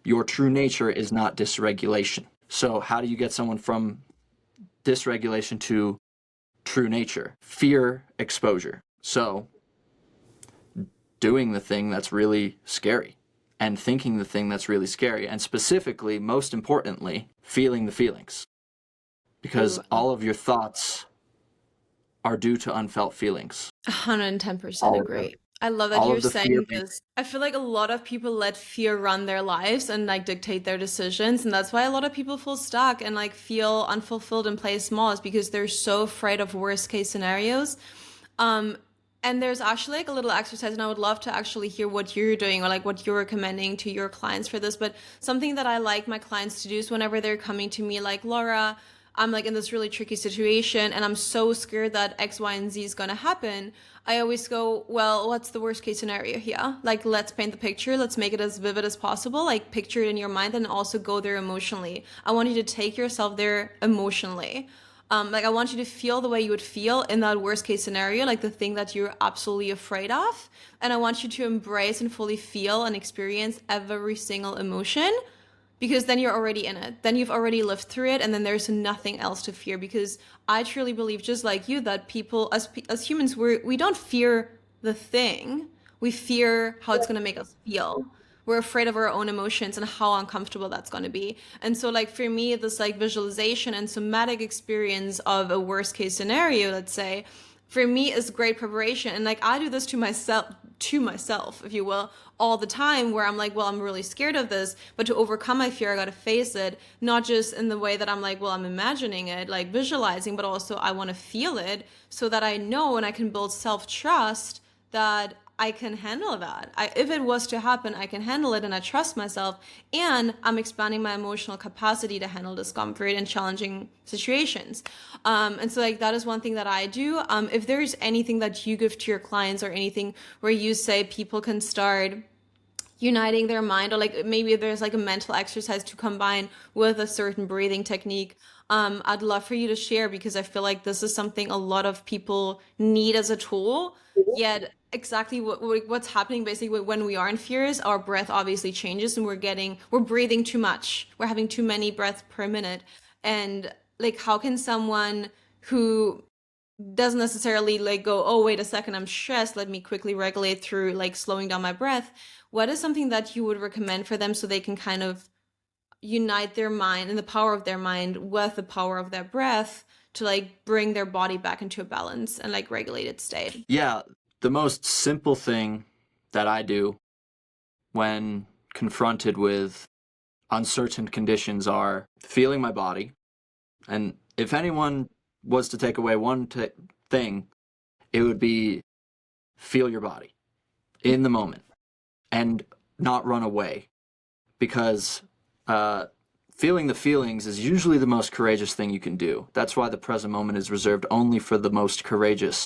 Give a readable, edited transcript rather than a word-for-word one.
Your true nature is not dysregulation. So how do you get someone from dysregulation to true nature? Fear exposure. So doing the thing that's really scary and thinking the thing that's really scary, and specifically, most importantly, feeling the feelings. Because all of your thoughts are due to unfelt feelings. 110% agree. I love that All you're of the fear. saying this. I feel like a lot of people let fear run their lives and like dictate their decisions, and that's why a lot of people feel stuck and like feel unfulfilled and play small, is because they're so afraid of worst case scenarios. Um, and there's actually like a little exercise, and I would love to actually hear what you're doing or like what you're recommending to your clients for this. But something that I like my clients to do is whenever they're coming to me like, Laura, I'm like in this really tricky situation and I'm so scared that X, Y, and Z is going to happen. I always go, well, what's the worst case scenario here? Like, let's paint the picture. Let's make it as vivid as possible. Like, picture it in your mind and also go there emotionally. I want you to take yourself there emotionally. Like, I want you to feel the way you would feel in that worst case scenario, like the thing that you're absolutely afraid of. And I want you to embrace and fully feel and experience every single emotion, because then you're already in it. Then you've already lived through it, and then there's nothing else to fear. Because I truly believe, just like you, that people, as humans, we don't fear the thing. We fear how it's going to make us feel. We're afraid of our own emotions and how uncomfortable that's going to be. And so, like, for me, this like visualization and somatic experience of a worst case scenario, let's say, for me is great preparation. And like, I do this to myself, if you will, all the time, where I'm like, well, I'm really scared of this, but to overcome my fear, I got to face it, not just in the way that I'm like, well, I'm imagining it, like visualizing, but also I want to feel it so that I know and I can build self-trust that I can handle that. If it was to happen, I can handle it, and I trust myself, and I'm expanding my emotional capacity to handle discomfort and challenging situations. And so like that is one thing that I do. If there's anything that you give to your clients or anything where you say people can start uniting their mind, or like maybe there's like a mental exercise to combine with a certain breathing technique, I'd love for you to share, because I feel like this is something a lot of people need as a tool. Yet exactly what's happening basically when we are in fears, our breath obviously changes and we're breathing too much. We're having too many breaths per minute. And like, how can someone who doesn't necessarily like go, oh, wait a second, I'm stressed, let me quickly regulate through like slowing down my breath. What is something that you would recommend for them so they can kind of unite their mind and the power of their mind with the power of their breath to like bring their body back into a balance and like regulated state? Yeah, the most simple thing that I do when confronted with uncertain conditions are feeling my body. And if anyone was to take away one thing, it would be feel your body in the moment and not run away. Because feeling the feelings is usually the most courageous thing you can do. That's why the present moment is reserved only for the most courageous.